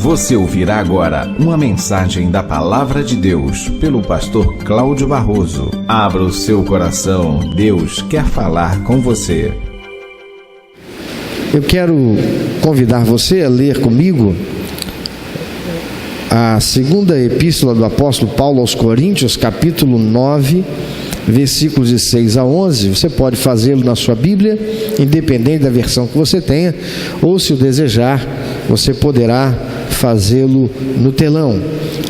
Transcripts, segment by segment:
Você ouvirá agora uma mensagem da Palavra de Deus pelo pastor Cláudio Barroso. Abra o seu coração, Deus quer falar com você. Eu quero convidar você a ler comigo a segunda epístola do apóstolo Paulo aos Coríntios, capítulo 9, versículos de 6 a 11. Você pode fazê-lo na sua Bíblia, independente da versão que você tenha, ou se o desejar, você poderá fazê-lo no telão,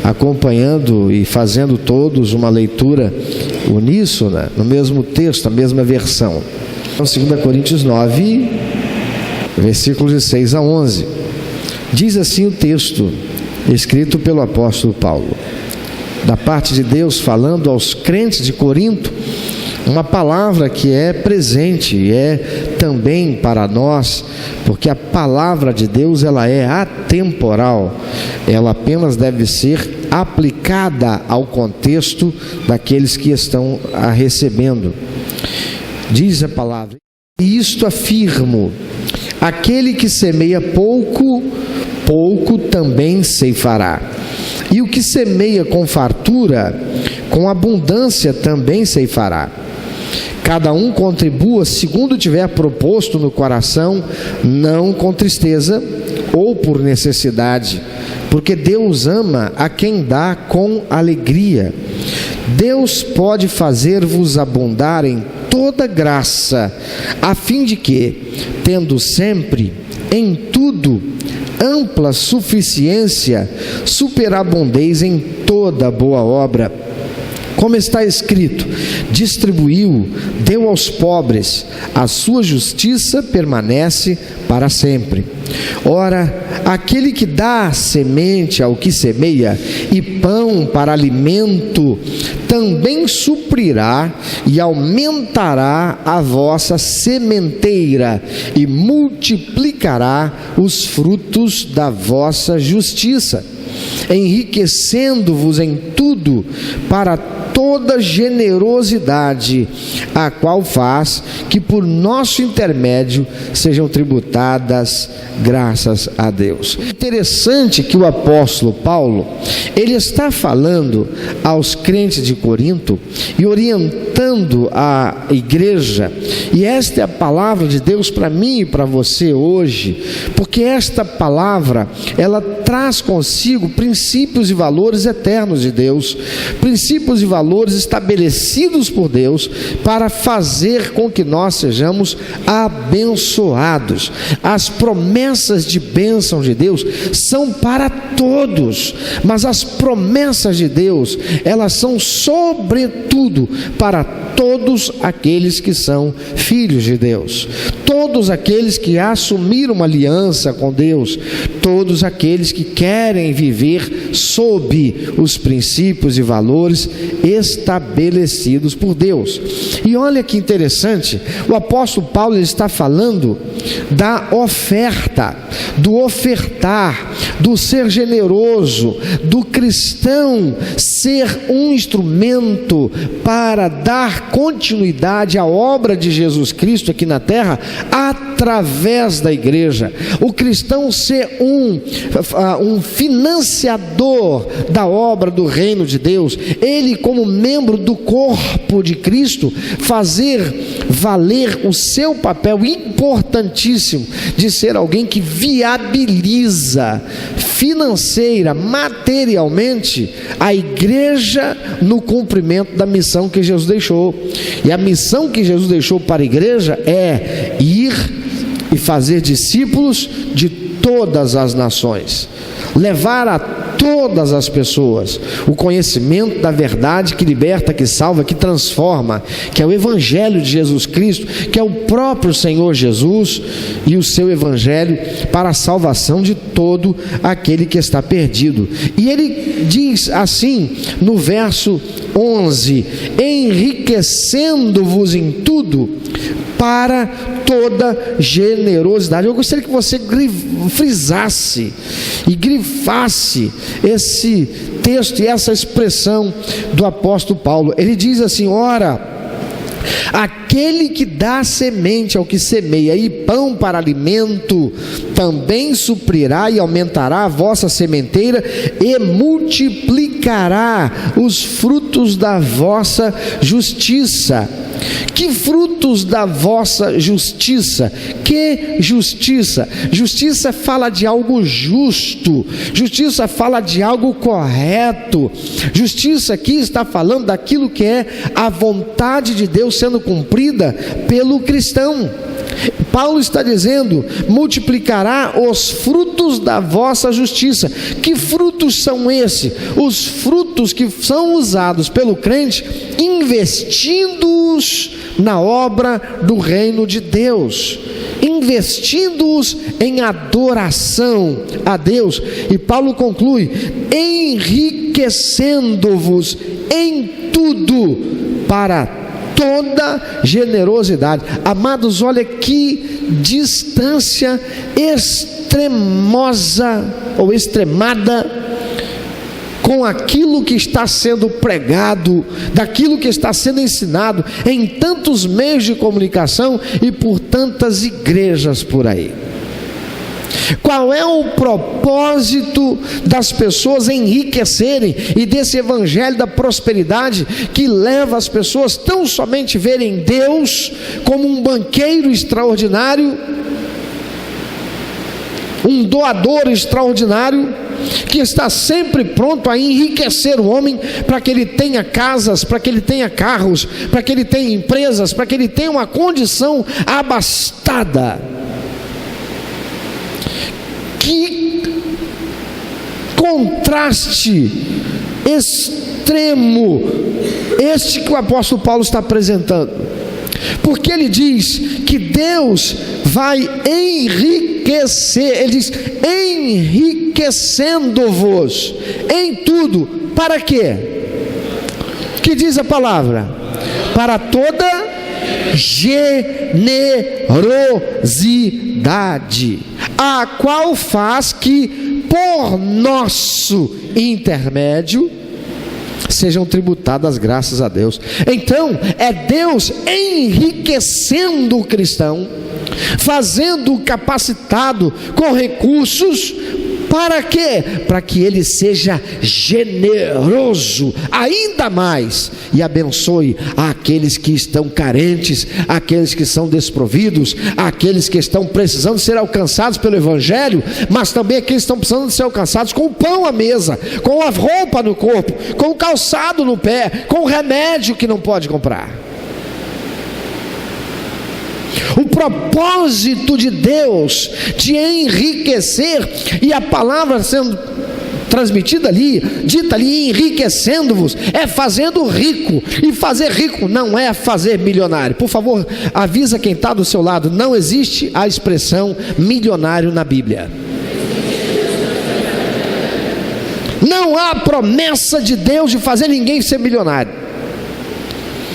acompanhando e fazendo todos uma leitura uníssona, no mesmo texto, a mesma versão. Então, 2 Coríntios 9, versículos de 6 a 11. Diz assim o texto, escrito pelo apóstolo Paulo, da parte de Deus, falando aos crentes de Corinto, uma palavra que é presente e é também para nós, porque a palavra de Deus, ela é atemporal, ela apenas deve ser aplicada ao contexto daqueles que estão a recebendo. Diz a palavra: e isto afirmo, aquele que semeia pouco, pouco também ceifará. E o que semeia com fartura, com abundância também ceifará. Cada um contribua segundo tiver proposto no coração, não com tristeza ou por necessidade, porque Deus ama a quem dá com alegria. Deus pode fazer-vos abundar em toda graça, a fim de que, tendo sempre, em tudo, ampla suficiência, superabundeis em toda boa obra. Como está escrito: distribuiu, deu aos pobres, a sua justiça permanece para sempre. Ora, aquele que dá semente ao que semeia e pão para alimento, também suprirá e aumentará a vossa sementeira e multiplicará os frutos da vossa justiça, enriquecendo-vos em tudo para toda generosidade, a qual faz que por nosso intermédio sejam tributadas graças a Deus. Interessante que o apóstolo Paulo, ele está falando aos crentes de Corinto e orientando a igreja, e esta é a palavra de Deus para mim e para você hoje, porque esta palavra, ela traz consigo princípios e valores eternos de Deus, princípios e valores estabelecidos por Deus para fazer com que nós sejamos abençoados. As promessas de bênção de Deus são para todos, mas as promessas de Deus, elas são sobretudo para todos aqueles que são filhos de Deus, todos aqueles que assumiram uma aliança com Deus, todos aqueles que querem viver sob os princípios e valores estabelecidos por Deus. E olha que interessante, o apóstolo Paulo está falando da oferta, do ofertar, do ser generoso, do cristão ser um instrumento para dar continuidade à obra de Jesus Cristo aqui na terra, através da igreja. O cristão ser um financiador da obra do reino de Deus, ele como membro do corpo de Cristo, fazer valer o seu papel importantíssimo de ser alguém que viabiliza financeira, materialmente, a igreja no cumprimento da missão que Jesus deixou. E a missão que Jesus deixou para a igreja é ir e fazer discípulos de todas as nações, levar a todas as pessoas o conhecimento da verdade que liberta, que salva, que transforma, que é o evangelho de Jesus Cristo, que é o próprio Senhor Jesus e o seu evangelho para a salvação de todo aquele que está perdido. E ele diz assim no verso 11: enriquecendo-vos em tudo para toda generosidade. Eu gostaria que você frisasse e grifasse esse texto e essa expressão do apóstolo Paulo. Ele diz assim: ora, aquele que dá semente ao que semeia e pão para alimento, também suprirá e aumentará a vossa sementeira e multiplicará os frutos da vossa justiça. Que frutos da vossa justiça? Que justiça? Justiça fala de algo justo, justiça fala de algo correto, justiça aqui está falando daquilo que é a vontade de Deus sendo cumprida pelo cristão. Paulo está dizendo: multiplicará os frutos da vossa justiça. Que frutos são esses? Os frutos que são usados pelo crente investindo-os na obra do reino de Deus, investindo-os em adoração a Deus. E Paulo conclui: enriquecendo-vos em tudo para toda generosidade. Amados, olha que distância extremosa ou extremada com aquilo que está sendo pregado, daquilo que está sendo ensinado em tantos meios de comunicação e por tantas igrejas por aí. Qual é o propósito das pessoas enriquecerem e desse evangelho da prosperidade que leva as pessoas tão somente verem Deus como um banqueiro extraordinário, um doador extraordinário, que está sempre pronto a enriquecer o homem para que ele tenha casas, para que ele tenha carros, para que ele tenha empresas, para que ele tenha uma condição abastada? Que contraste extremo este que o apóstolo Paulo está apresentando, porque ele diz que Deus vai enriquecer, ele diz enriquecendo-vos em tudo. Para quê? Que diz a palavra? Para toda generosidade, a qual faz que por nosso intermédio sejam tributadas graças a Deus. Então é Deus enriquecendo o cristão, fazendo-o capacitado com recursos. Para quê? Para que ele seja generoso ainda mais e abençoe aqueles que estão carentes, aqueles que são desprovidos, aqueles que estão precisando ser alcançados pelo evangelho, mas também aqueles que estão precisando ser alcançados com o pão à mesa, com a roupa no corpo, com o calçado no pé, com o remédio que não pode comprar. O propósito de Deus de enriquecer, e a palavra sendo transmitida ali, dita ali, enriquecendo-vos, é fazendo rico. E fazer rico não é fazer milionário. Por favor, avisa quem está do seu lado: não existe a expressão milionário na Bíblia. Não há promessa de Deus de fazer ninguém ser milionário.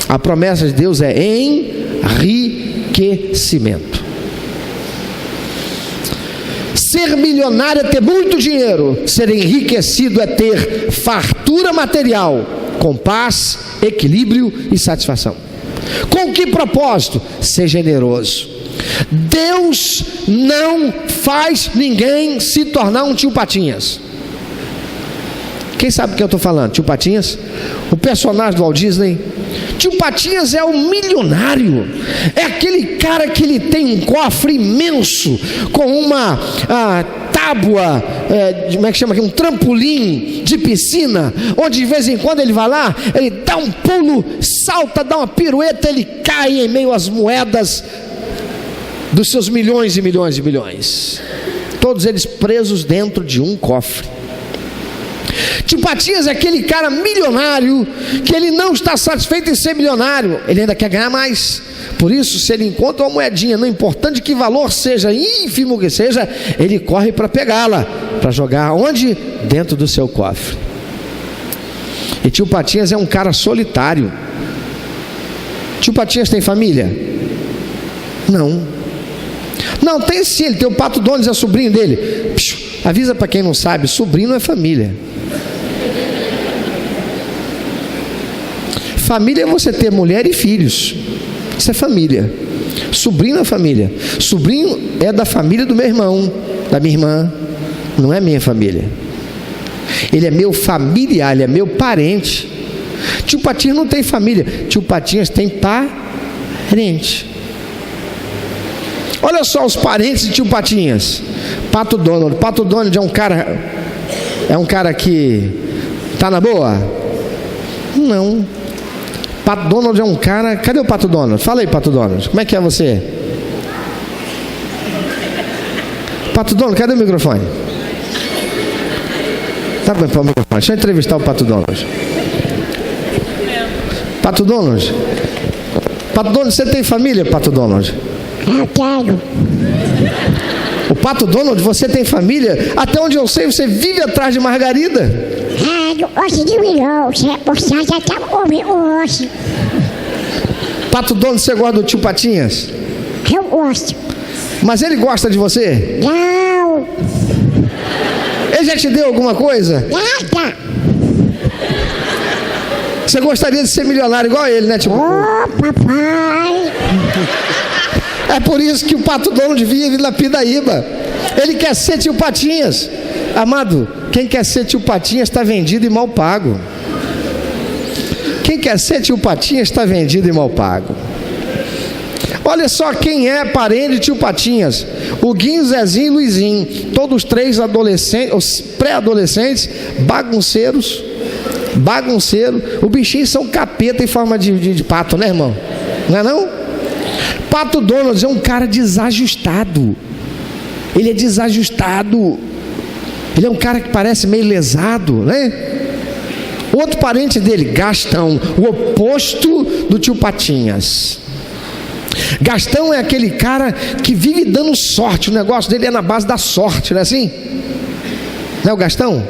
A promessa de Deus é enriquecimento. Ser milionário é ter muito dinheiro, ser enriquecido é ter fartura material, com paz, equilíbrio e satisfação. Com que propósito? Ser generoso. Deus não faz ninguém se tornar um tio Patinhas. Quem sabe o que eu estou falando? Tio Patinhas, o personagem do Walt Disney. Tio Patinhas é um milionário, é aquele cara que ele tem um cofre imenso, com uma tábua, como é que chama aqui? Um trampolim de piscina, onde de vez em quando ele vai lá, ele dá um pulo, salta, dá uma pirueta, ele cai em meio às moedas dos seus milhões e milhões e milhões, todos eles presos dentro de um cofre. Tio Patinhas é aquele cara milionário que ele não está satisfeito em ser milionário, ele ainda quer ganhar mais. Por isso, se ele encontra uma moedinha, não importante que valor seja, ínfimo que seja, ele corre para pegá-la, para jogar onde? Dentro do seu cofre. E tio Patinhas é um cara solitário. Tio Patinhas tem família? Não, tem sim, ele tem o Pato Donald, é sobrinho dele. Avisa para quem não sabe, sobrinho não é família. Família é você ter mulher e filhos. Isso é família. Sobrinho é família. Sobrinho é da família do meu irmão, da minha irmã. Não é minha família. Ele é meu familiar, ele é meu parente. Tio Patinhas não tem família. Tio Patinhas tem parente. Olha só os parentes de tio Patinhas. Pato Donald. Pato Donald é um cara que tá na boa? Não. Pato Donald é um cara... Cadê o Pato Donald? Fala aí, Pato Donald. Como é que é você? Pato Donald, cadê o microfone? Tá bem para o microfone. Deixa eu entrevistar o Pato Donald. Pato Donald. Pato Donald, você tem família, Pato Donald? Eu quero. O Pato Donald, você tem família? Até onde eu sei, você vive atrás de Margarida. Hoje diminuiu, você já tá comendo hoje. Pato Donald, você gosta do tio Patinhas? Eu gosto. Mas ele gosta de você? Não. Ele já te deu alguma coisa? Nada. Você gostaria de ser milionário igual a ele, né, tipo? Papai. É por isso que o Pato Donald vive na Pindaíba. Ele quer ser tio Patinhas. Amado, quem quer ser tio Patinhas está vendido e mal pago. Quem quer ser tio Patinhas está vendido e mal pago. Olha só quem é parente de tio Patinhas: o Guinho, Zezinho e Luizinho. Todos três adolescentes, pré-adolescentes, bagunceiros. O bichinho são capeta em forma de pato, né, irmão? Não é não? Pato Donald é um cara desajustado. Ele é desajustado. Ele é um cara que parece meio lesado, né? Outro parente dele, Gastão, o oposto do tio Patinhas. Gastão é aquele cara que vive dando sorte. O negócio dele é na base da sorte, não é assim? Não é o Gastão?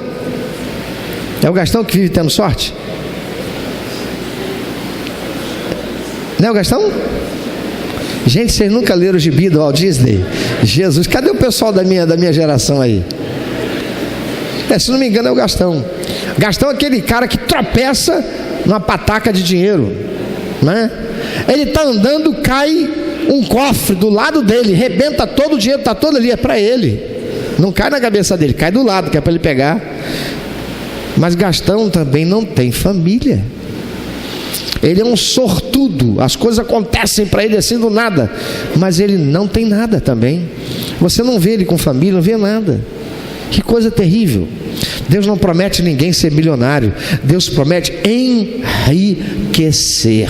É o Gastão que vive tendo sorte? Não é o Gastão? Gente, vocês nunca leram o gibi do Walt Disney? Jesus, cadê o pessoal da minha geração aí? Se não me engano é o Gastão. Gastão é aquele cara que tropeça numa pataca de dinheiro, né? Ele está andando, cai um cofre do lado dele, rebenta todo o dinheiro, está todo ali, é para ele. Não cai na cabeça dele, cai do lado, que é para ele pegar. Mas Gastão também não tem família. Ele é um sortudo. As coisas acontecem para ele assim do nada, mas ele não tem nada também. Você não vê ele com família, não vê nada. Que coisa terrível. Deus não promete ninguém ser milionário. Deus promete enriquecer.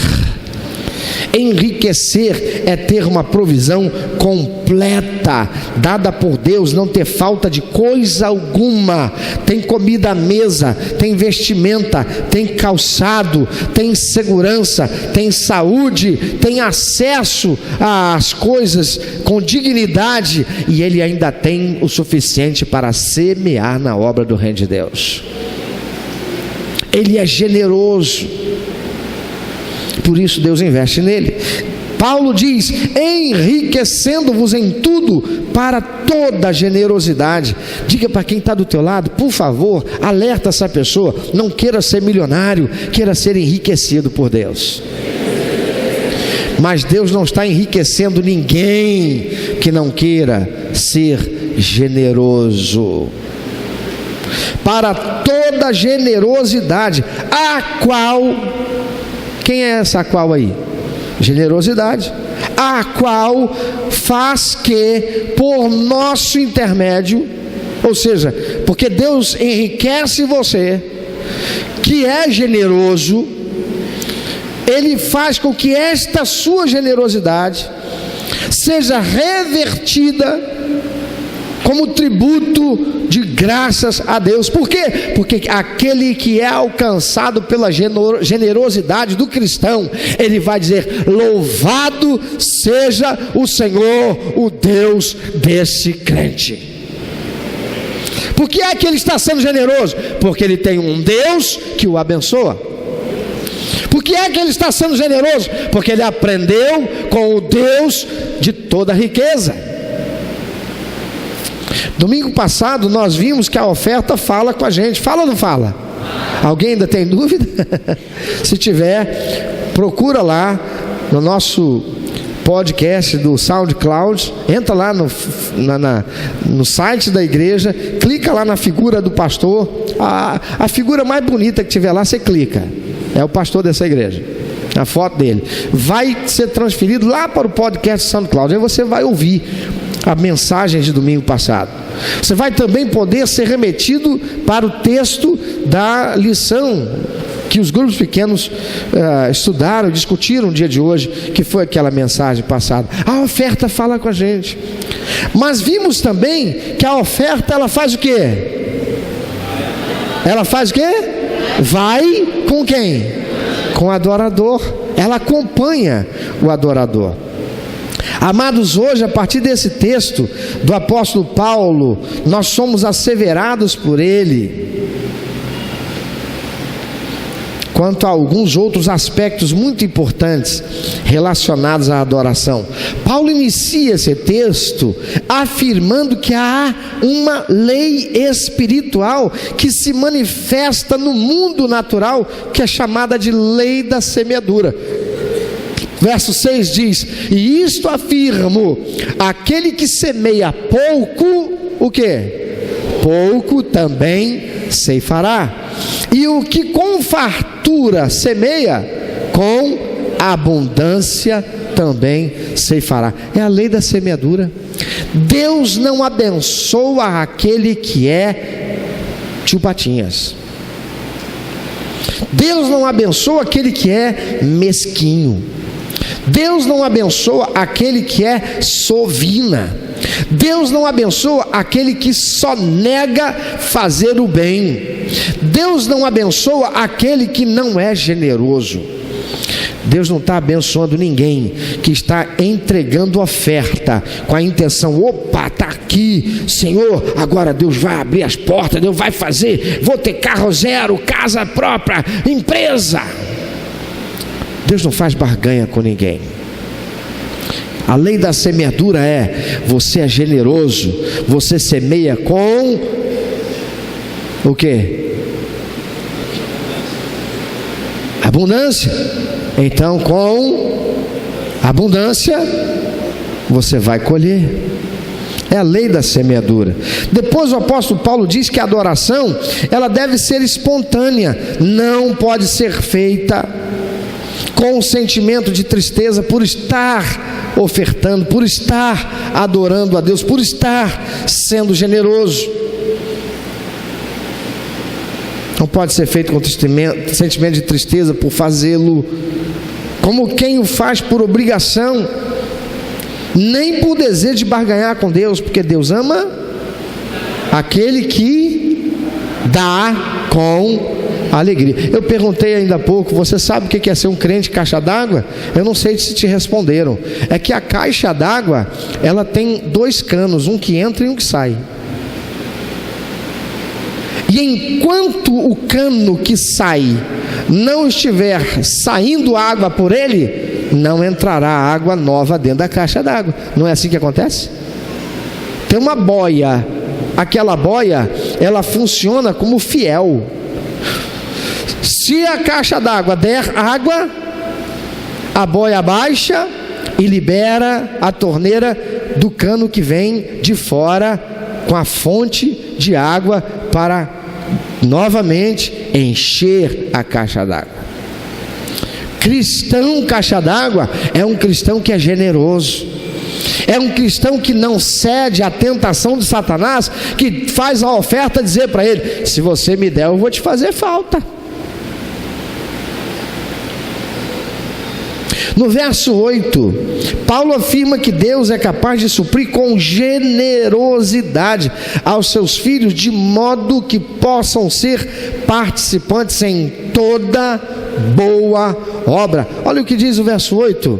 Enriquecer é ter uma provisão completa, dada por Deus, não ter falta de coisa alguma. Tem comida à mesa, tem vestimenta, tem calçado, tem segurança, tem saúde, tem acesso às coisas com dignidade, e ele ainda tem o suficiente para semear na obra do reino de Deus. Ele é generoso. Por isso Deus investe nele. Paulo diz: enriquecendo-vos em tudo para toda generosidade. Diga para quem está do teu lado, por favor, alerta essa pessoa. Não queira ser milionário, queira ser enriquecido por Deus. Mas Deus não está enriquecendo ninguém que não queira ser generoso. Para toda generosidade, a qual... Quem é essa qual aí? Generosidade. A qual faz que, por nosso intermédio, ou seja, porque Deus enriquece você, que é generoso, Ele faz com que esta sua generosidade seja revertida como tributo de graças a Deus. Por quê? Porque aquele que é alcançado pela generosidade do cristão, ele vai dizer: louvado seja o Senhor, o Deus desse crente. Por que é que ele está sendo generoso? Porque ele tem um Deus que o abençoa. Por que é que ele está sendo generoso? Porque ele aprendeu com o Deus de toda riqueza. Domingo passado nós vimos que a oferta fala com a gente. Fala ou não fala? Alguém ainda tem dúvida? Se tiver, procura lá no nosso podcast do SoundCloud, entra lá no site da igreja, clica lá na figura do pastor, a figura mais bonita que tiver lá, você clica, é o pastor dessa igreja, a foto dele, vai ser transferido lá para o podcast SoundCloud, aí você vai ouvir a mensagem de domingo passado. Você vai também poder ser remetido para o texto da lição que os grupos pequenos estudaram, discutiram no dia de hoje, que foi aquela mensagem passada. A oferta fala com a gente, mas vimos também que a oferta, ela faz o quê? Ela faz o quê? Vai com quem? Com o adorador. Ela acompanha o adorador. Amados, hoje, a partir desse texto do apóstolo Paulo, nós somos asseverados por ele quanto a alguns outros aspectos muito importantes relacionados à adoração. Paulo inicia esse texto afirmando que há uma lei espiritual que se manifesta no mundo natural, que é chamada de lei da semeadura. Verso 6 diz: e isto afirmo, aquele que semeia pouco, o quê? Pouco também ceifará. E o que com fartura semeia, com abundância também ceifará. É a lei da semeadura. Deus não abençoa aquele que é tio Patinhas. Deus não abençoa aquele que é mesquinho. Deus não abençoa aquele que é sovina. Deus não abençoa aquele que só nega fazer o bem. Deus não abençoa aquele que não é generoso. Deus não está abençoando ninguém que está entregando oferta com a intenção: opa, está aqui, Senhor, agora Deus vai abrir as portas, Deus vai fazer, vou ter carro zero, casa própria, empresa. Deus não faz barganha com ninguém. A lei da semeadura é: você é generoso, você semeia com o quê? Abundância. Então, com abundância você vai colher. É a lei da semeadura. Depois o apóstolo Paulo diz que a adoração, ela deve ser espontânea, não pode ser feita com um sentimento de tristeza por estar ofertando, por estar adorando a Deus, por estar sendo generoso. Não pode ser feito com sentimento de tristeza por fazê-lo, como quem o faz por obrigação, nem por desejo de barganhar com Deus, porque Deus ama aquele que dá com alegria. Eu perguntei ainda há pouco: você sabe o que é ser um crente caixa d'água? Eu não sei se te responderam. É que a caixa d'água, ela tem dois canos, um que entra e um que sai. E enquanto o cano que sai não estiver saindo água por ele, não entrará água nova dentro da caixa d'água. Não é assim que acontece? Tem uma boia. Aquela boia, ela funciona como fiel. Se a caixa d'água der água, a boia baixa e libera a torneira do cano que vem de fora com a fonte de água para novamente encher a caixa d'água. Cristão caixa d'água é um cristão que é generoso. É um cristão que não cede à tentação de Satanás, que faz a oferta dizer para ele: se você me der, eu vou te fazer falta. No verso 8, Paulo afirma que Deus é capaz de suprir com generosidade aos seus filhos, de modo que possam ser participantes em toda boa obra. Olha o que diz o verso 8: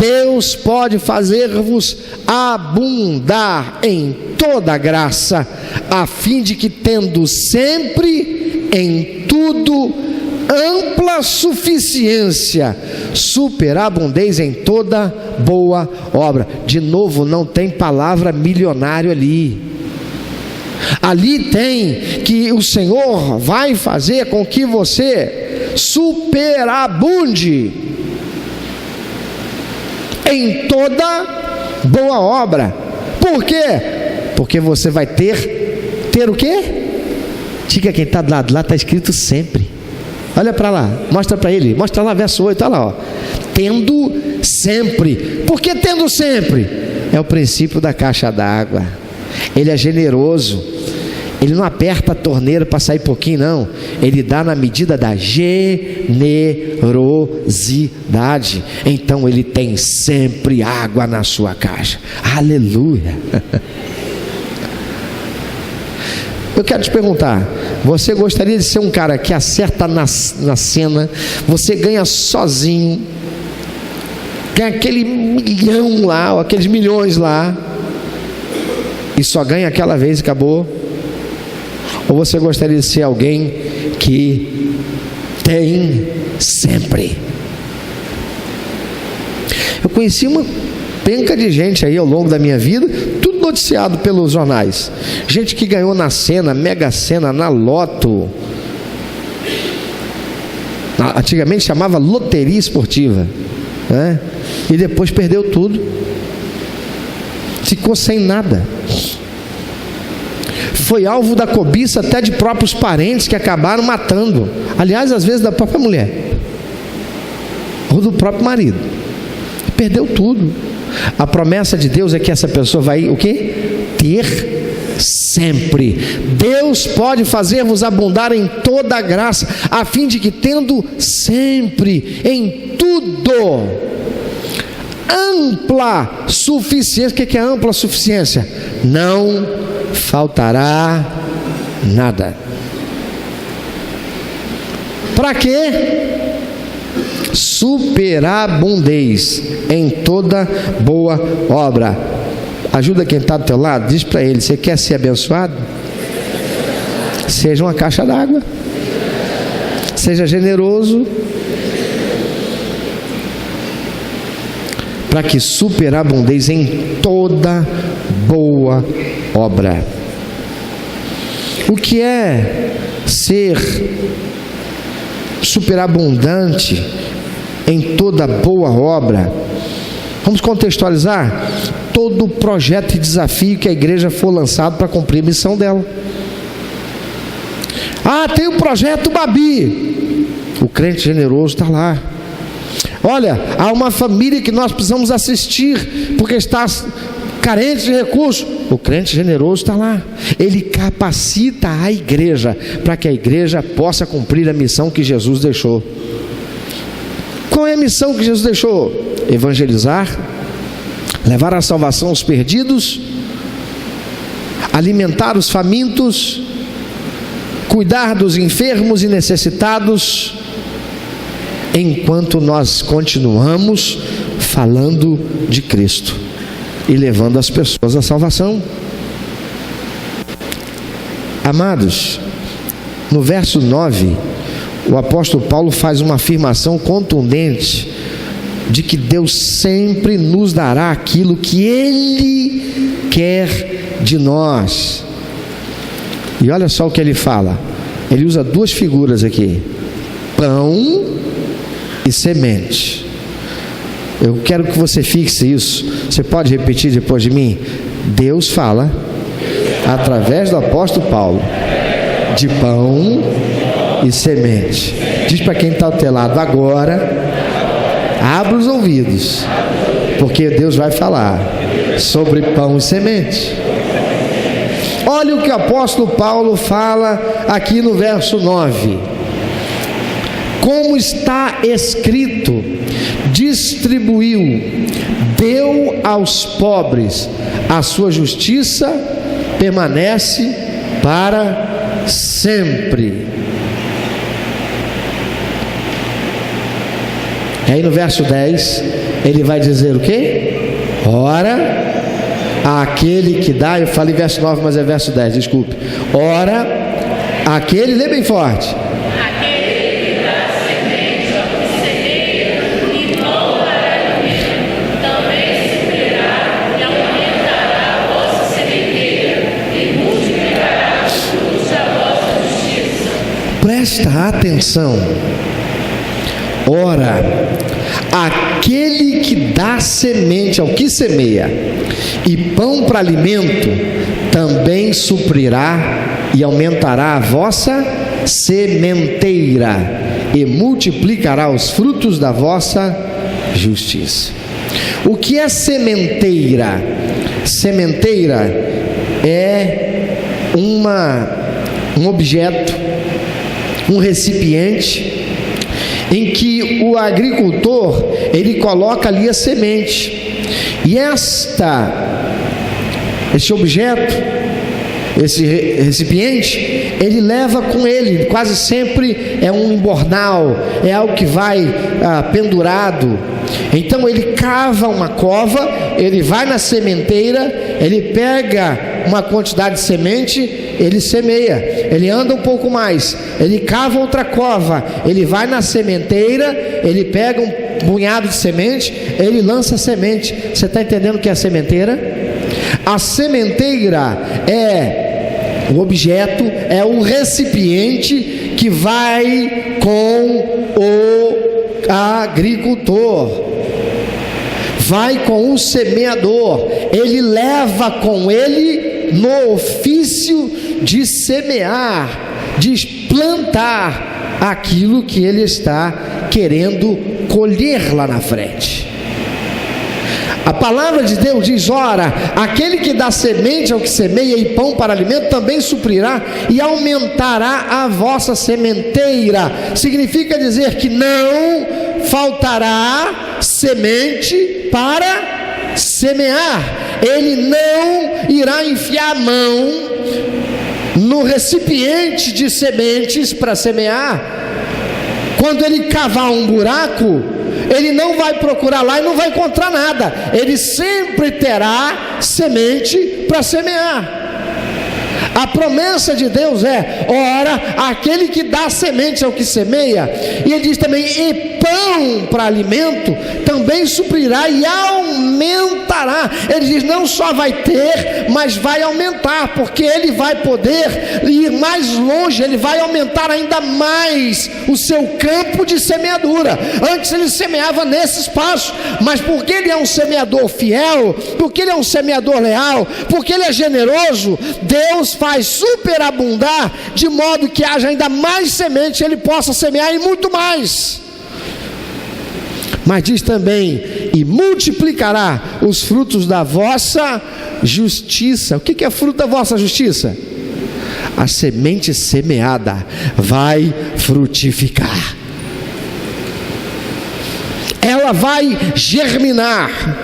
Deus pode fazer-vos abundar em toda graça, a fim de que, tendo sempre em tudo ampla suficiência, superabundeis em toda boa obra. De novo, não tem palavra milionário ali. Ali tem que o Senhor vai fazer com que você superabunde. em toda boa obra. Por quê? Porque você vai ter o quê? Diga quem está do lado, lá está escrito sempre. Olha para lá, mostra para ele, mostra lá, verso 8, olha lá, ó. Tendo sempre. Por que tendo sempre? É o princípio da caixa d'água. Ele é generoso. Ele não aperta a torneira para sair pouquinho, não. Ele dá na medida da generosidade. Então ele tem sempre água na sua caixa. Aleluia. Eu quero te perguntar, você gostaria de ser um cara que acerta na cena, você ganha sozinho, ganha aquele milhão lá, ou aqueles milhões lá, e só ganha aquela vez e acabou? Ou você gostaria de ser alguém que tem sempre? Eu conheci uma penca de gente aí ao longo da minha vida, tudo noticiado pelos jornais. Gente que ganhou na Sena, Mega Sena, na Loto. Antigamente chamava loteria esportiva, né? E depois perdeu tudo. Ficou sem nada. Foi alvo da cobiça até de próprios parentes que acabaram matando. Aliás, às vezes da própria mulher. Ou do próprio marido. Perdeu tudo. A promessa de Deus é que essa pessoa vai o quê? Ter sempre. Deus pode fazer-vos abundar em toda a graça, a fim de que tendo sempre, em tudo, ampla suficiência. O que é ampla suficiência? Não faltará nada. Para quê? Superabundez em toda boa obra. Ajuda quem está do teu lado, diz para ele: você quer ser abençoado? Seja uma caixa d'água, seja generoso, para que superabundez em toda boa obra. O que é ser superabundante em toda boa obra? Vamos contextualizar todo o projeto e desafio que a igreja for lançado para cumprir a missão dela. Tem o projeto Babi. O crente generoso está lá. Olha, há uma família que nós precisamos assistir porque está carente de recursos. O crente generoso está lá. Ele capacita a igreja para que a igreja possa cumprir a missão que Jesus deixou. Qual é a missão que Jesus deixou? Evangelizar, levar a salvação aos perdidos, alimentar os famintos, cuidar dos enfermos e necessitados, enquanto nós continuamos falando de Cristo e levando as pessoas à salvação. Amados, no verso 9, o apóstolo Paulo faz uma afirmação contundente de que Deus sempre nos dará aquilo que Ele quer de nós. E olha só o que ele fala. Ele usa duas figuras aqui: pão e semente. Eu quero que você fixe isso. Você pode repetir depois de mim? Deus fala através do apóstolo Paulo de pão e semente. Diz para quem está ao teu lado agora: abra os ouvidos, porque Deus vai falar sobre pão e semente. Olha o que o apóstolo Paulo fala aqui no verso 9: como está escrito, distribuiu, deu aos pobres, a sua justiça permanece para sempre. Aí no verso 10 ele vai dizer o quê? Ora, aquele que dá, eu falei verso 9, mas é verso 10, desculpe. Ora, aquele, lê bem forte: aquele que dá semente ao que semeia e pão para alimento, também suprirá e aumentará a vossa sementeira e multiplicará os frutos da vossa justiça. Presta atenção. Ora, aquele que dá semente ao que semeia e pão para alimento, também suprirá e aumentará a vossa sementeira e multiplicará os frutos da vossa justiça. O que é sementeira? Sementeira é um objeto, um recipiente em que o agricultor ele coloca ali a semente, e esse objeto, esse recipiente, ele leva com ele, quase sempre é um embornal, é algo que vai pendurado. Então ele cava uma cova, ele vai na sementeira, ele pega uma quantidade de semente, ele semeia, ele anda um pouco mais, ele cava outra cova, ele vai na sementeira, ele pega um punhado de semente, ele lança semente. Você está entendendo o que é a sementeira? A sementeira é o objeto, é o recipiente que vai com o agricultor, vai com o semeador, ele leva com ele no ofício de semear, de plantar aquilo que ele está querendo colher lá na frente. A palavra de Deus diz: ora, aquele que dá semente ao que semeia e pão para alimento, também suprirá e aumentará a vossa sementeira. Significa dizer que não faltará semente para semear. Ele não irá enfiar a mão no recipiente de sementes para semear. Quando ele cavar um buraco, ele não vai procurar lá e não vai encontrar nada. Ele sempre terá semente para semear. A promessa de Deus é: ora, aquele que dá semente ao que semeia, e ele diz também, e pão para alimento, também suprirá e aumentará. Ele diz, não só vai ter, mas vai aumentar, porque ele vai poder ir mais longe, ele vai aumentar ainda mais o seu campo de semeadura. Antes ele semeava nesse espaço, mas porque ele é um semeador fiel, porque ele é um semeador leal, porque ele é generoso, Deus faz superabundar, de modo que haja ainda mais semente, ele possa semear e muito mais. Mas diz também, e multiplicará os frutos da vossa justiça. O que é fruto da vossa justiça? A semente semeada vai frutificar, ela vai germinar,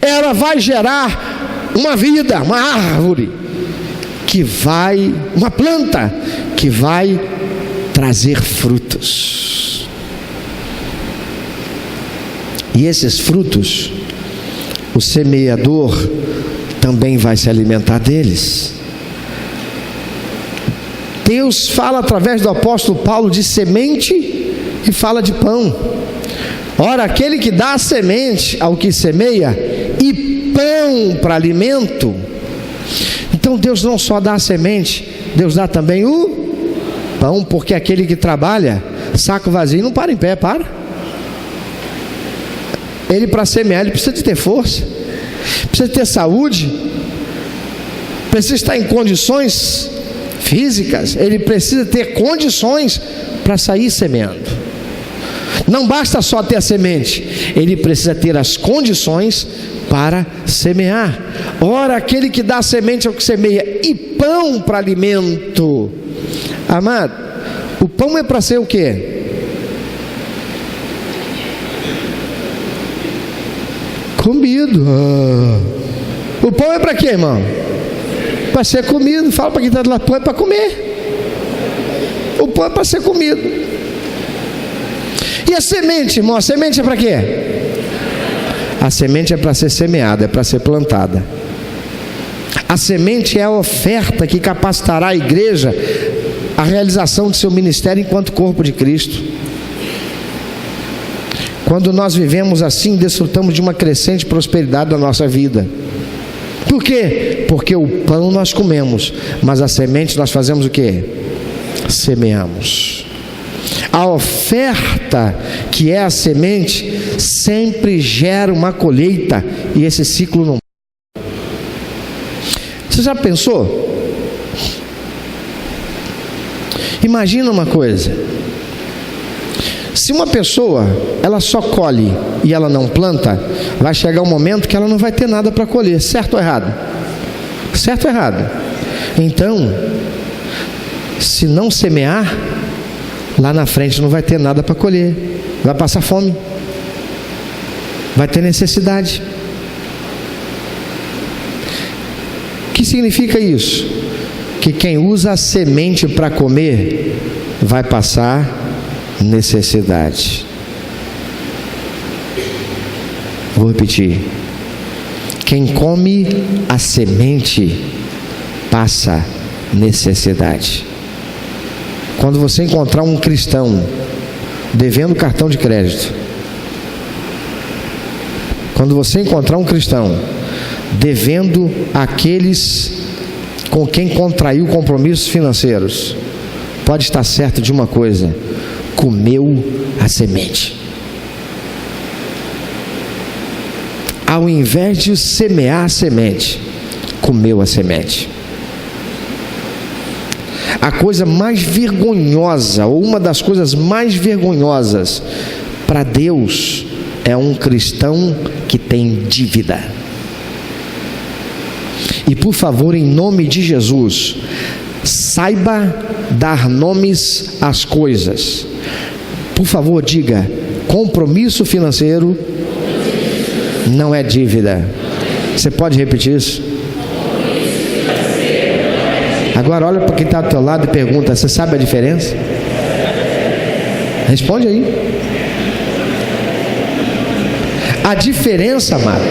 ela vai gerar uma vida, uma árvore que vai, uma planta que vai trazer frutos. E esses frutos, o semeador também vai se alimentar deles. Deus fala através do apóstolo Paulo de semente e fala de pão. Ora, aquele que dá a semente ao que semeia e pão para alimento. Então Deus não só dá a semente, Deus dá também o pão, porque aquele que trabalha, saco vazio, não para em pé, para. Ele, para semear, ele precisa de ter força, precisa de ter saúde, precisa estar em condições físicas, ele precisa ter condições para sair semeando. Não basta só ter a semente, ele precisa ter as condições para semear. Ora, aquele que dá semente ao que semeia e pão para alimento. Amado, o pão é para ser o quê? Comido. O pão é para quê, irmão? Para ser comido. Fala para quem está do lado, pão é para comer. O pão é para ser comido. E a semente, irmão? A semente é para quê? A semente é para ser semeada, é para ser plantada. A semente é a oferta que capacitará a igreja à realização de seu ministério enquanto corpo de Cristo. Quando nós vivemos assim, desfrutamos de uma crescente prosperidade da nossa vida. Por quê? Porque o pão nós comemos, mas a semente nós fazemos o quê? Semeamos. A oferta, que é a semente, sempre gera uma colheita, e esse ciclo não. Você já pensou? Imagina uma coisa: se uma pessoa ela só colhe e ela não planta, vai chegar um momento que ela não vai ter nada para colher. Certo ou errado? Certo ou errado? Então, se não semear, lá na frente não vai ter nada para colher, vai passar fome, vai ter necessidade. O que significa isso? Que quem usa a semente para comer vai passar necessidade. Vou repetir: quem come a semente passa necessidade. Quando você encontrar um cristão devendo cartão de crédito, quando você encontrar um cristão devendo aqueles com quem contraiu compromissos financeiros, pode estar certo de uma coisa: comeu a semente. Ao invés de semear a semente, comeu a semente. A coisa mais vergonhosa, ou uma das coisas mais vergonhosas para Deus, é um cristão que tem dívida. E por favor, em nome de Jesus, saiba dar nomes às coisas. Por favor, diga: compromisso financeiro não é dívida. Você pode repetir isso? Agora olha para quem está do teu lado e pergunta: você sabe a diferença? Responde aí. A diferença, amado,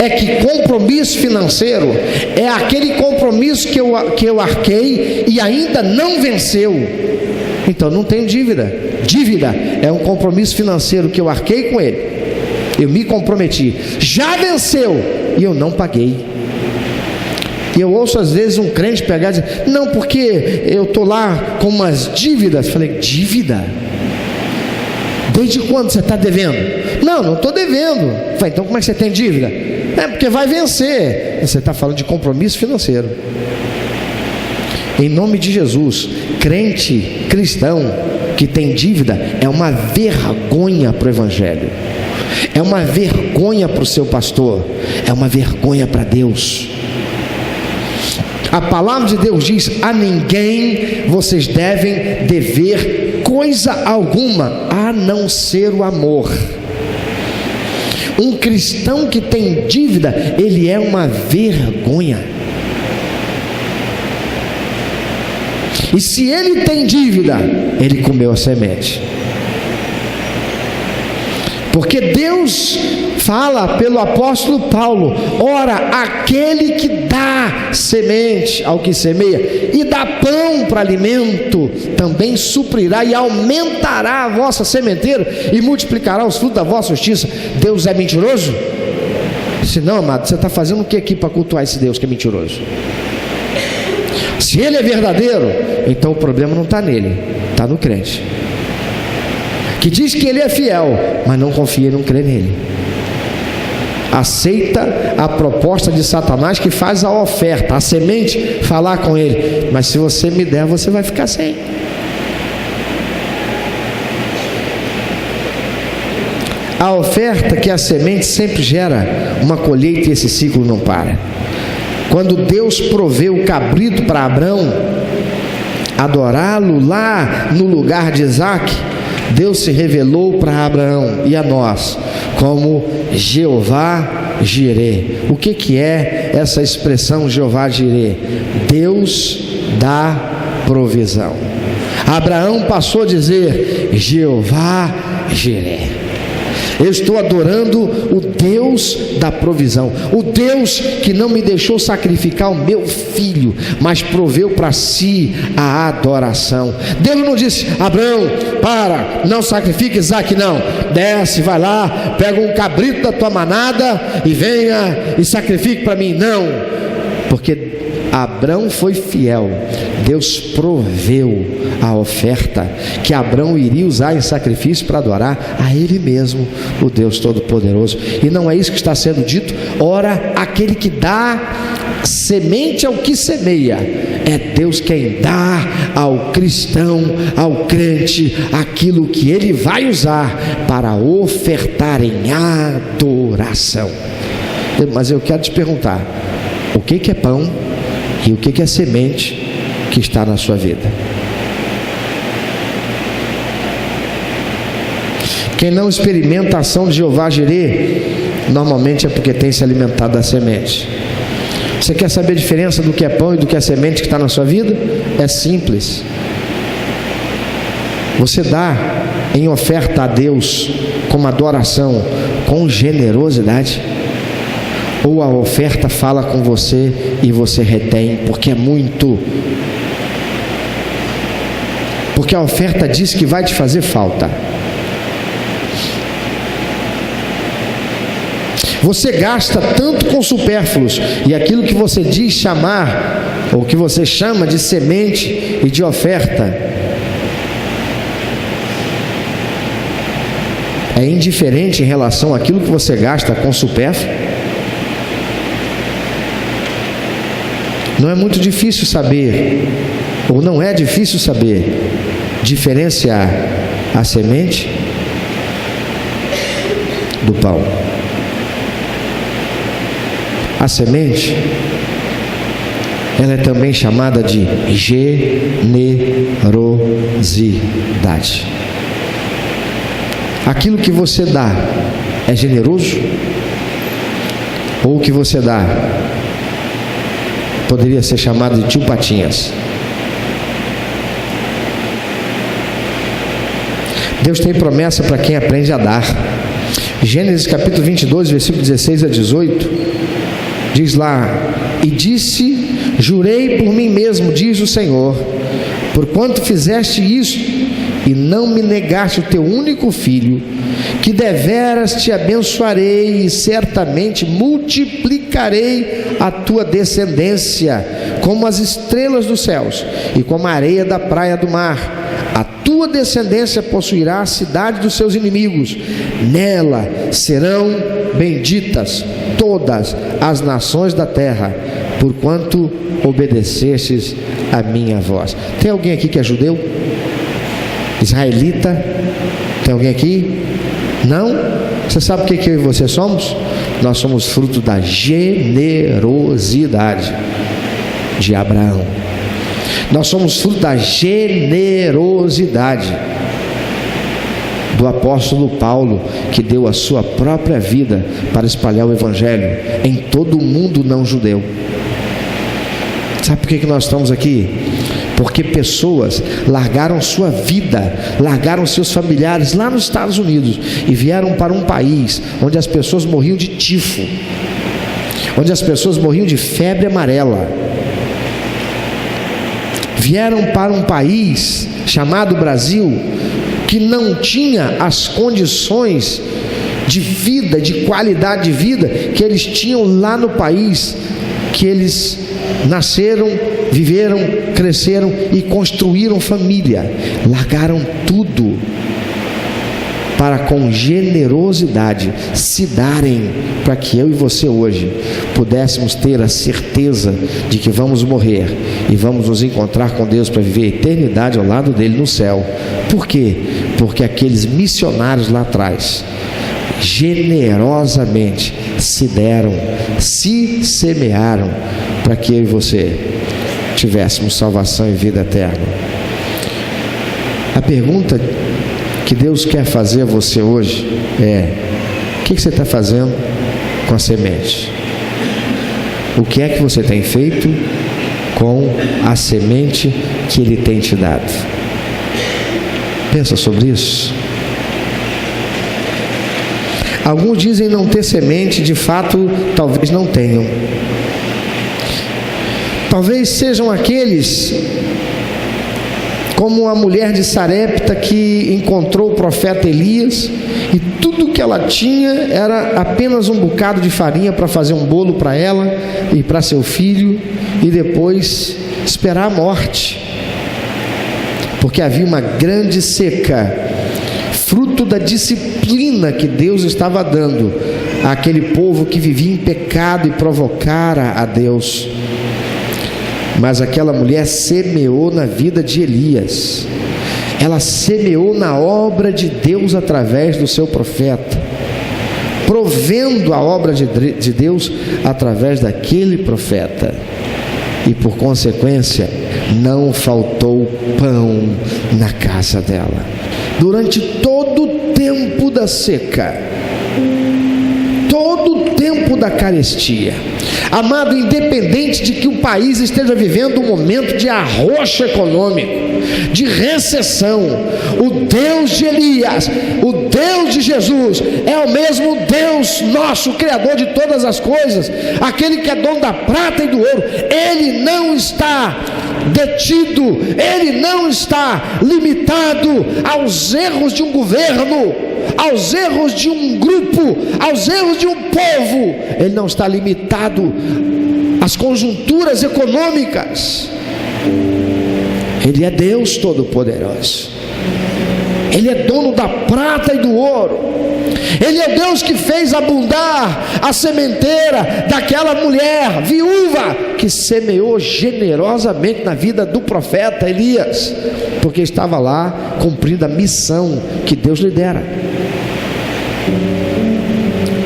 é que compromisso financeiro é aquele compromisso que eu arquei e ainda não venceu. Então não tenho dívida. Dívida é um compromisso financeiro que eu arquei com ele, eu me comprometi, já venceu e eu não paguei. E eu ouço às vezes um crente pegar e dizer: não, porque eu estou lá com umas dívidas. Falei: dívida? Desde quando você está devendo? Não estou devendo. Falei: então como é que você tem dívida? É porque vai vencer. Você está falando de compromisso financeiro. Em nome de Jesus, crente, cristão que tem dívida é uma vergonha para o Evangelho, é uma vergonha para o seu pastor, é uma vergonha para Deus. A palavra de Deus diz: a ninguém vocês devem dever coisa alguma, a não ser o amor. Um cristão que tem dívida, ele é uma vergonha. E se ele tem dívida, ele comeu a semente. Porque Deus fala pelo apóstolo Paulo: ora, aquele que dá semente ao que semeia e dá pão para alimento, também suprirá e aumentará a vossa sementeira e multiplicará os frutos da vossa justiça. Deus é mentiroso? Se não, amado, você está fazendo o que aqui para cultuar esse Deus que é mentiroso? Se ele é verdadeiro, então o problema não está nele, está no crente, que diz que ele é fiel, mas não confia e não crê nele. Aceita a proposta de Satanás, que faz a oferta, a semente, falar com ele: mas se você me der, você vai ficar sem. A oferta, que é a semente, sempre gera uma colheita, e esse ciclo não para. Quando Deus proveu o cabrito para Abrão adorá-lo lá no lugar de Isaac, Deus se revelou para Abraão e a nós como Jeová Jirê. O que é essa expressão Jeová Jirê? Deus dá provisão. Abraão passou a dizer: Jeová Jirê. Eu estou adorando o Deus da provisão, o Deus que não me deixou sacrificar o meu filho, mas proveu para si a adoração. Deus não disse: Abraão, não sacrifique Isaac, não. Desce, vai lá, pega um cabrito da tua manada e venha e sacrifique para mim. Não, porque Abrão foi fiel, Deus proveu a oferta que Abrão iria usar em sacrifício para adorar a Ele mesmo, o Deus Todo-Poderoso. E não é isso que está sendo dito? Ora, aquele que dá semente ao que semeia, é Deus quem dá ao cristão, ao crente, aquilo que ele vai usar para ofertar em adoração. Mas eu quero te perguntar, o que é pão e o que é semente que está na sua vida? Quem não experimenta a ação de Jeová Jirê, normalmente é porque tem se alimentado da semente. Você quer saber a diferença do que é pão e do que é semente que está na sua vida? É simples. Você dá em oferta a Deus como adoração, com generosidade? Ou a oferta fala com você e você retém, porque é muito? Porque a oferta diz que vai te fazer falta. Você gasta tanto com supérfluos, e aquilo que você diz chamar, ou que você chama de semente e de oferta, é indiferente em relação àquilo que você gasta com supérfluo. Não é muito difícil saber, ou não é difícil saber, diferenciar a semente do pão. A semente, ela é também chamada de generosidade. Aquilo que você dá é generoso? Ou o que você dá poderia ser chamado de tio Patinhas? Deus tem promessa para quem aprende a dar. Gênesis capítulo 22, versículo 16 a 18, diz lá: e disse, jurei por mim mesmo, diz o Senhor, porquanto fizeste isto e não me negaste o teu único filho, que deveras te abençoarei e certamente multiplicarei a tua descendência como as estrelas dos céus e como a areia da praia do mar. A tua descendência possuirá a cidade dos seus inimigos, nela serão benditas todas as nações da terra, porquanto obedecestes a minha voz. Tem alguém aqui que é judeu? Israelita? Tem alguém aqui? Não? Você sabe o que eu e você somos? Nós somos fruto da generosidade de Abraão. Nós somos fruto da generosidade do apóstolo Paulo, que deu a sua própria vida para espalhar o evangelho em todo o mundo não judeu. Sabe por que nós estamos aqui? Porque pessoas largaram sua vida, largaram seus familiares lá nos Estados Unidos e vieram para um país onde as pessoas morriam de tifo, onde as pessoas morriam de febre amarela. Vieram para um país chamado Brasil, que não tinha as condições de vida, de qualidade de vida que eles tinham lá no país que eles nasceram, viveram, cresceram e construíram família. Largaram tudo para com generosidade se darem, para que eu e você hoje pudéssemos ter a certeza de que vamos morrer e vamos nos encontrar com Deus para viver a eternidade ao lado dele no céu. Por quê? Porque aqueles missionários lá atrás generosamente se deram, se semearam para que eu e você tivéssemos salvação e vida eterna. A pergunta que Deus quer fazer a você hoje é: o que você está fazendo com a semente? O que é que você tem feito com a semente que Ele tem te dado? Pensa sobre isso. Alguns dizem não ter semente, de fato, talvez não tenham. Talvez sejam aqueles como a mulher de Sarepta que encontrou o profeta Elias e tudo que ela tinha era apenas um bocado de farinha para fazer um bolo para ela e para seu filho, e depois esperar a morte, porque havia uma grande seca, fruto da disciplina que Deus estava dando àquele povo que vivia em pecado e provocara a Deus. Mas aquela mulher semeou na vida de Elias, ela semeou na obra de Deus através do seu profeta, provendo a obra de Deus através daquele profeta, e por consequência não faltou pão na casa dela durante todo o tempo da seca, todo o tempo da carestia. Amado, independente de que o país esteja vivendo um momento de arroxo econômico, de recessão, o Deus de Elias, o Deus de Jesus é o mesmo Deus nosso, Criador de todas as coisas, aquele que é dono da prata e do ouro. Ele não está detido, ele não está limitado aos erros de um governo, aos erros de um grupo, aos erros de um povo. Ele não está limitado às conjunturas econômicas. Ele é Deus Todo-Poderoso, ele é dono da prata e do ouro. Ele é Deus que fez abundar a sementeira daquela mulher viúva que semeou generosamente na vida do profeta Elias, porque estava lá cumprindo a missão que Deus lhe dera.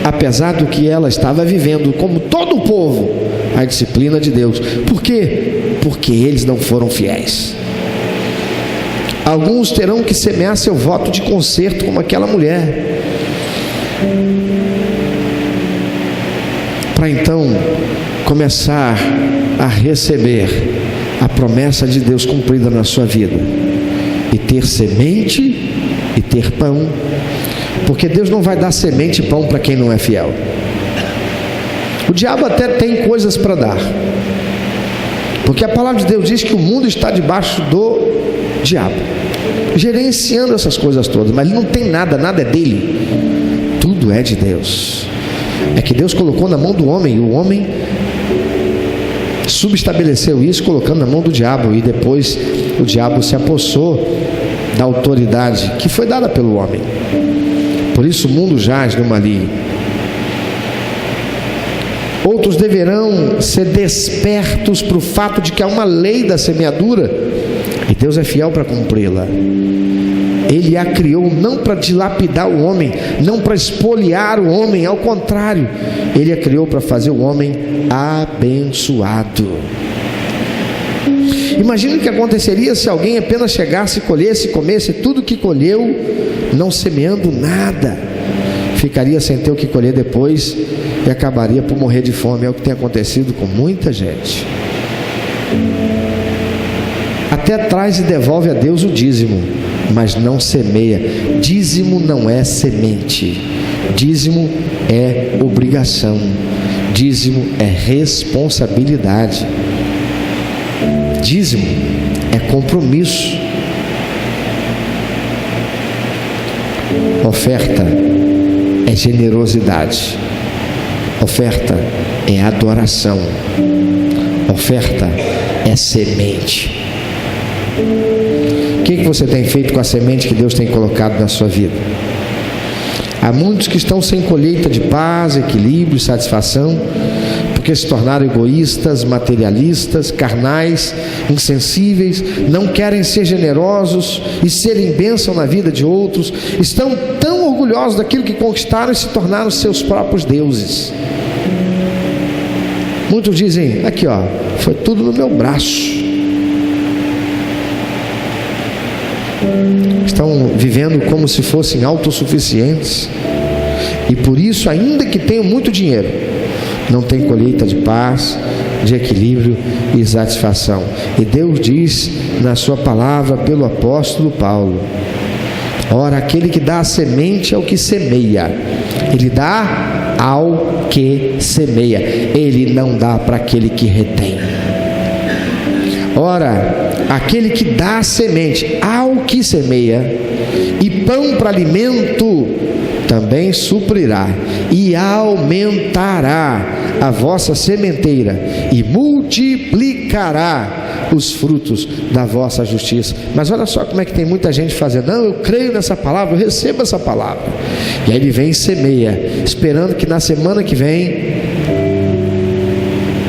Apesar do que ela estava vivendo, como todo o povo, a disciplina de Deus. Por quê? Porque eles não foram fiéis. Alguns terão que semear seu voto de conserto, como aquela mulher, para então começar a receber a promessa de Deus cumprida na sua vida, e ter semente e ter pão, porque Deus não vai dar semente e pão para quem não é fiel. O diabo até tem coisas para dar, porque a palavra de Deus diz que o mundo está debaixo do diabo, gerenciando essas coisas todas, mas ele não tem nada, nada é dele, tudo é de Deus. É que Deus colocou na mão do homem, e o homem subestabeleceu isso, colocando na mão do diabo, e depois o diabo se apossou da autoridade que foi dada pelo homem. Por isso o mundo jaz no maligno. Outros deverão ser despertos para o fato de que há uma lei da semeadura, e Deus é fiel para cumpri-la. Ele a criou não para dilapidar o homem, não para espoliar o homem, ao contrário, ele a criou para fazer o homem abençoado. Imagine o que aconteceria se alguém apenas chegasse, colhesse, comesse tudo que colheu, não semeando nada. Ficaria sem ter o que colher depois e acabaria por morrer de fome. É o que tem acontecido com muita gente. Até traz e devolve a Deus o dízimo, mas não semeia. Dízimo não é semente, dízimo é obrigação, dízimo é responsabilidade, dízimo é compromisso. Oferta é generosidade, oferta é adoração, oferta é semente. O que você tem feito com a semente que Deus tem colocado na sua vida? Há muitos que estão sem colheita de paz, equilíbrio, satisfação, porque se tornaram egoístas, materialistas, carnais, insensíveis, não querem ser generosos e serem bênção na vida de outros, estão tão orgulhosos daquilo que conquistaram e se tornaram seus próprios deuses. Muitos dizem, aqui ó, foi tudo no meu braço. Estão vivendo como se fossem autossuficientes, e por isso, ainda que tenham muito dinheiro, não tem colheita de paz, de equilíbrio e satisfação. E Deus diz na sua palavra pelo apóstolo Paulo: ora, aquele que dá a semente é o que semeia, ele dá ao que semeia, ele não dá para aquele que retém. Ora, aquele que dá semente ao que semeia e pão para alimento também suprirá e aumentará a vossa sementeira e multiplicará os frutos da vossa justiça. Mas olha só como é que tem muita gente fazendo: não, eu creio nessa palavra, eu recebo essa palavra. E aí ele vem e semeia, esperando que na semana que vem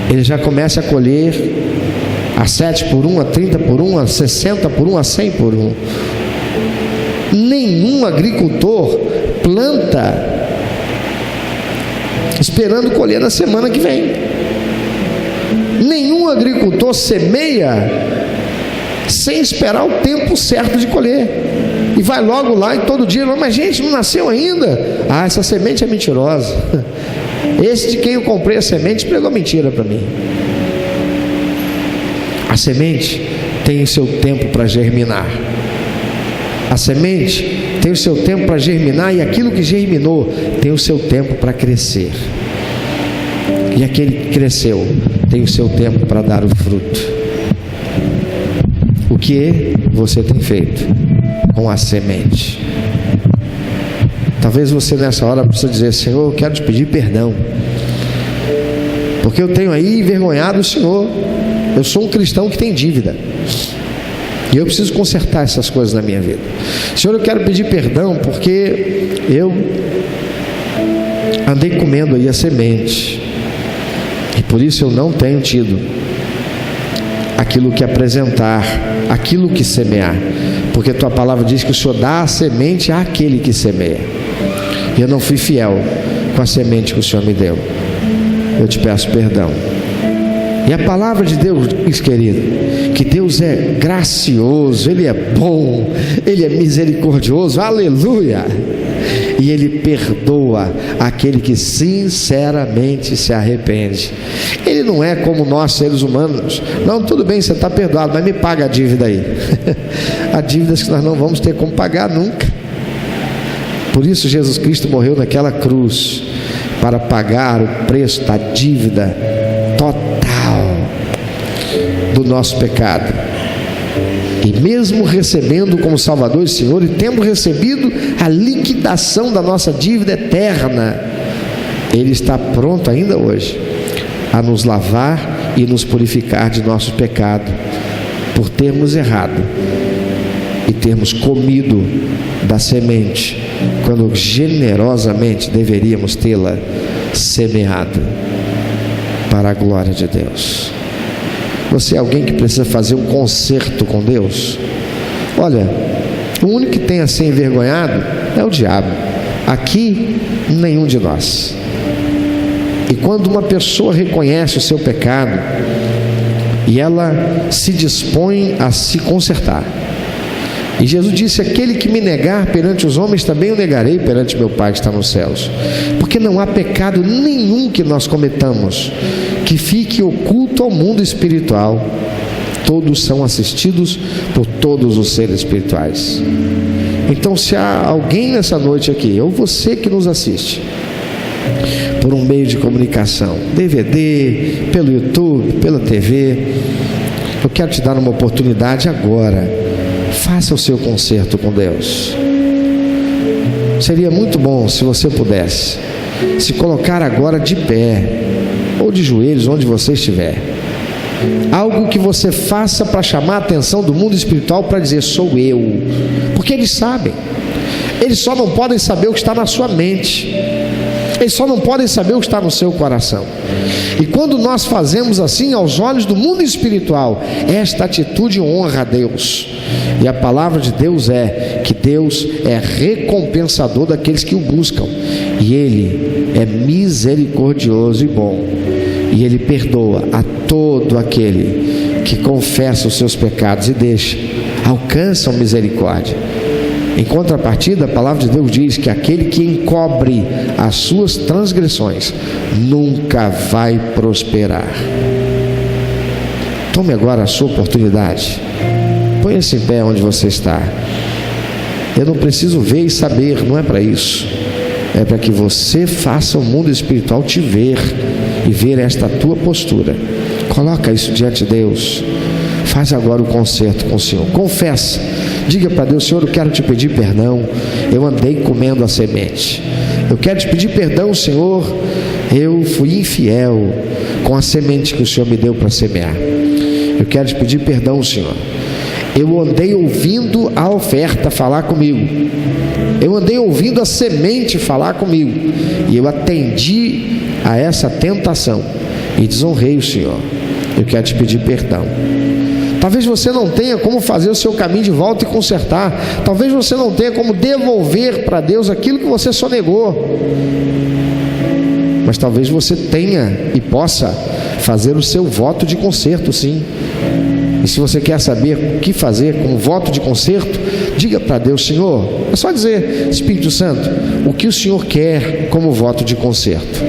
ele já comece a colher a 7 por 1, a 30 por 1, a 60 por 1, a 100 por 1. Nenhum agricultor planta esperando colher na semana que vem. Nenhum agricultor semeia sem esperar o tempo certo de colher. E vai logo lá e todo dia, mas gente, não nasceu ainda. Ah, essa semente é mentirosa. Esse de quem eu comprei a semente pregou mentira para mim. A semente tem o seu tempo para germinar. A semente tem o seu tempo para germinar, e aquilo que germinou tem o seu tempo para crescer. E aquele que cresceu tem o seu tempo para dar o fruto. O que você tem feito com a semente? Talvez você nessa hora precisa dizer: Senhor, eu quero te pedir perdão, porque eu tenho aí envergonhado o Senhor. Eu sou um cristão que tem dívida, e eu preciso consertar essas coisas na minha vida. Senhor, eu quero pedir perdão porque eu andei comendo aí a semente, e por isso eu não tenho tido aquilo que apresentar, aquilo que semear, porque tua palavra diz que o Senhor dá a semente àquele que semeia, e eu não fui fiel com a semente que o Senhor me deu. Eu te peço perdão. E a palavra de Deus diz, querido, que Deus é gracioso, Ele é bom, Ele é misericordioso, aleluia, e Ele perdoa aquele que sinceramente se arrepende. Ele não é como nós seres humanos: não, tudo bem, você está perdoado, mas me paga a dívida aí. Há dívidas que nós não vamos ter como pagar nunca. Por isso Jesus Cristo morreu naquela cruz, para pagar o preço da dívida total do nosso pecado. E mesmo recebendo como Salvador e Senhor, e tendo recebido a liquidação da nossa dívida eterna, Ele está pronto ainda hoje a nos lavar e nos purificar de nosso pecado, por termos errado e termos comido da semente, quando generosamente deveríamos tê-la semeado para a glória de Deus. Você é alguém que precisa fazer um concerto com Deus? Olha, o único que tem a ser envergonhado é o diabo. Aqui, nenhum de nós. E quando uma pessoa reconhece o seu pecado e ela se dispõe a se consertar, e Jesus disse: aquele que me negar perante os homens, também o negarei perante meu Pai que está nos céus. Porque não há pecado nenhum que nós cometamos que fique oculto ao mundo espiritual. Todos são assistidos por todos os seres espirituais. Então, se há alguém nessa noite aqui, ou você que nos assiste por um meio de comunicação, DVD, pelo YouTube, pela TV, eu quero te dar uma oportunidade agora. Faça o seu concerto com Deus. Seria muito bom se você pudesse se colocar agora de pé ou de joelhos, onde você estiver. Algo que você faça para chamar a atenção do mundo espiritual, para dizer: sou eu. Porque eles sabem. Eles só não podem saber o que está na sua mente. Eles só não podem saber o que está no seu coração. E quando nós fazemos assim, aos olhos do mundo espiritual, esta atitude honra a Deus. E a palavra de Deus é que Deus é recompensador daqueles que o buscam, e Ele é misericordioso e bom, e Ele perdoa a todo aquele que confessa os seus pecados e alcançam misericórdia. Em contrapartida, a palavra de Deus diz que aquele que encobre as suas transgressões nunca vai prosperar. Tome agora a sua oportunidade. Põe-se em pé onde você está. Eu não preciso ver e saber, não é para isso. É para que você faça o mundo espiritual te ver e ver esta tua postura. Coloca isso diante de Deus. Faz agora o concerto com o Senhor. Confessa Diga para Deus: Senhor, eu quero te pedir perdão, eu andei comendo a semente. Eu quero te pedir perdão, Senhor, eu fui infiel com a semente que o Senhor me deu para semear. Eu quero te pedir perdão, Senhor. Eu andei ouvindo a oferta falar comigo. Eu andei ouvindo a semente falar comigo. E eu atendi a essa tentação e desonrei o Senhor. Eu quero te pedir perdão. Talvez você não tenha como fazer o seu caminho de volta e consertar. Talvez você não tenha como devolver para Deus aquilo que você sonegou. Mas talvez você tenha e possa fazer o seu voto de conserto, sim. E se você quer saber o que fazer como voto de conserto, diga para Deus: Senhor, é só dizer: Espírito Santo, o que o Senhor quer como voto de conserto?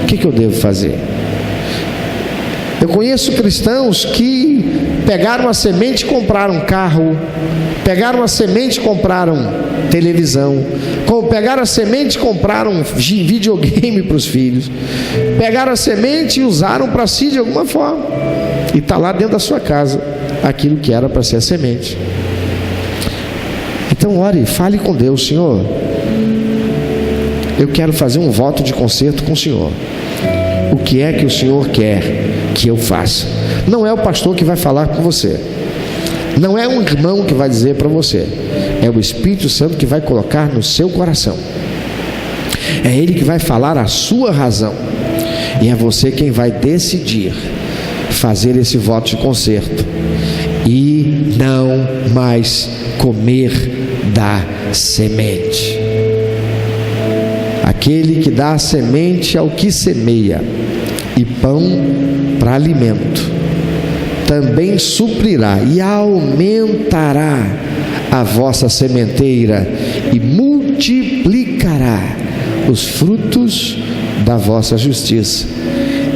O que eu devo fazer? Eu conheço cristãos que pegaram a semente e compraram carro, pegaram a semente e compraram televisão, pegaram a semente e compraram videogame para os filhos, pegaram a semente e usaram para si de alguma forma, e está lá dentro da sua casa aquilo que era para ser a semente. Então ore, fale com Deus: Senhor, eu quero fazer um voto de conserto com o Senhor. O que é que o Senhor quer que eu faça? Não é o pastor que vai falar com você, não é um irmão que vai dizer para você, é o Espírito Santo que vai colocar no seu coração. É Ele que vai falar a sua razão, e é você quem vai decidir fazer esse voto de conserto e não mais comer da semente. Aquele que dá a semente ao que semeia e pão para alimento, também suprirá e aumentará a vossa sementeira e multiplicará os frutos da vossa justiça,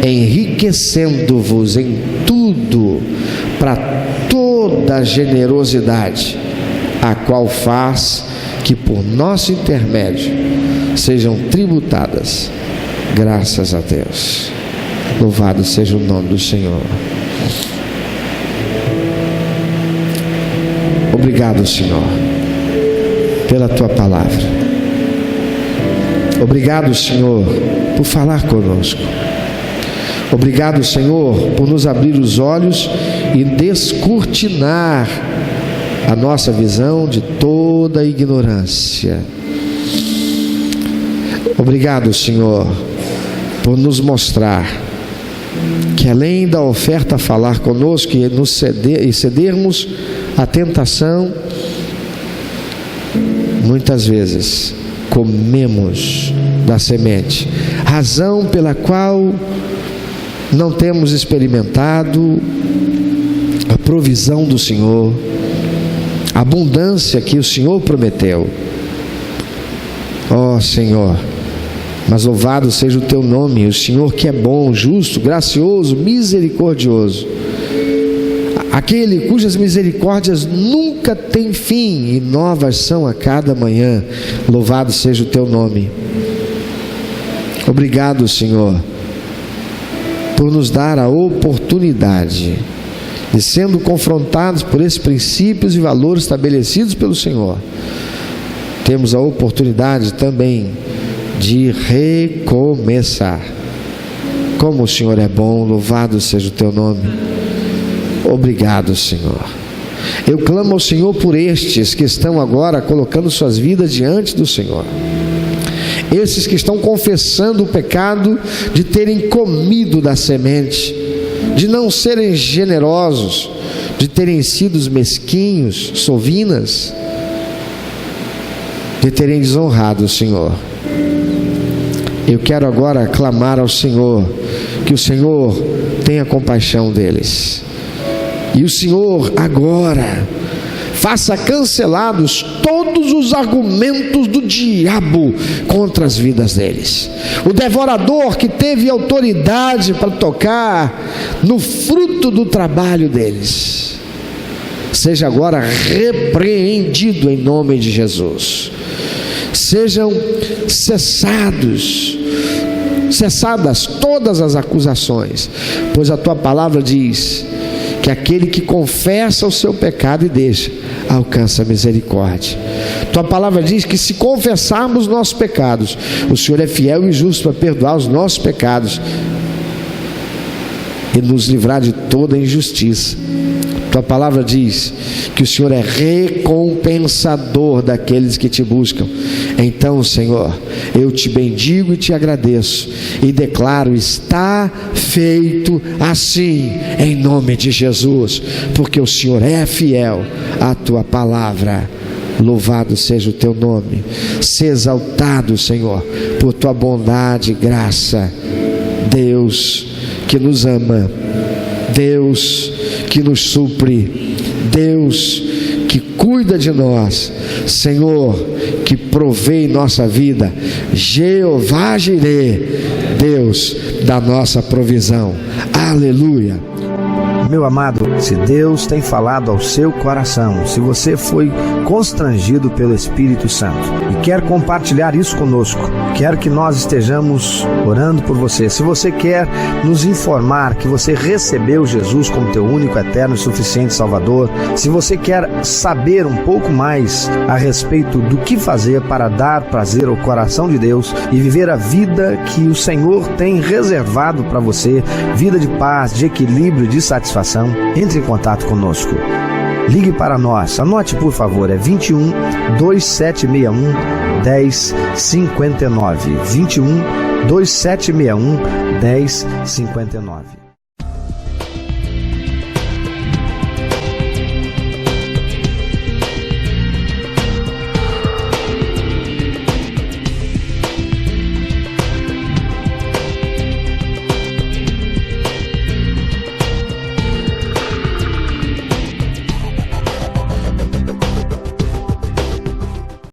enriquecendo-vos em tudo para toda generosidade, a qual faz que por nosso intermédio sejam tributadas graças a Deus. Louvado seja o nome do Senhor. Obrigado, Senhor, pela Tua palavra. Obrigado, Senhor, por falar conosco. Obrigado, Senhor, por nos abrir os olhos e descortinar a nossa visão de toda a ignorância. Obrigado, Senhor, por nos mostrar que além da oferta falar conosco e cedermos à tentação, muitas vezes comemos da semente, razão pela qual não temos experimentado a provisão do Senhor, a abundância que o Senhor prometeu. Ó Senhor, mas louvado seja o Teu nome, o Senhor que é bom, justo, gracioso, misericordioso, aquele cujas misericórdias nunca têm fim e novas são a cada manhã. Louvado seja o Teu nome. Obrigado, Senhor, por nos dar a oportunidade de, sendo confrontados por esses princípios e valores estabelecidos pelo Senhor, temos a oportunidade também de recomeçar. Como o Senhor é bom, louvado seja o Teu nome. Obrigado, Senhor. Eu clamo ao Senhor por estes que estão agora colocando suas vidas diante do Senhor, esses que estão confessando o pecado de terem comido da semente, de não serem generosos, de terem sido mesquinhos, sovinas, de terem desonrado o Senhor. Eu quero agora clamar ao Senhor, que o Senhor tenha compaixão deles, e o Senhor agora faça cancelados todos os argumentos do diabo contra as vidas deles. O devorador que teve autoridade para tocar no fruto do trabalho deles, seja agora repreendido em nome de Jesus. Sejam cessadas todas as acusações, pois a Tua palavra diz que aquele que confessa o seu pecado e deixa, alcança a misericórdia. Tua palavra diz que se confessarmos nossos pecados, o Senhor é fiel e justo para perdoar os nossos pecados e nos livrar de toda injustiça. Tua palavra diz que o Senhor é recompensador daqueles que te buscam. Então, Senhor, eu te bendigo e te agradeço e declaro: está feito assim, em nome de Jesus, porque o Senhor é fiel à tua palavra. Louvado seja o teu nome. Seja exaltado, Senhor, por tua bondade e graça. Deus que nos ama, Deus que nos supre, Deus que cuida de nós, Senhor que provê em nossa vida, Jeová Jirê, Deus da nossa provisão. Aleluia. Meu amado, se Deus tem falado ao seu coração, se você foi constrangido pelo Espírito Santo e quer compartilhar isso conosco, quer que nós estejamos orando por você, se você quer nos informar que você recebeu Jesus como teu único, eterno e suficiente Salvador, se você quer saber um pouco mais a respeito do que fazer para dar prazer ao coração de Deus e viver a vida que o Senhor tem reservado para você, vida de paz, de equilíbrio, de satisfação, entre em contato conosco. Ligue para nós, anote por favor, é 21 2761 1059, 21 2761 1059.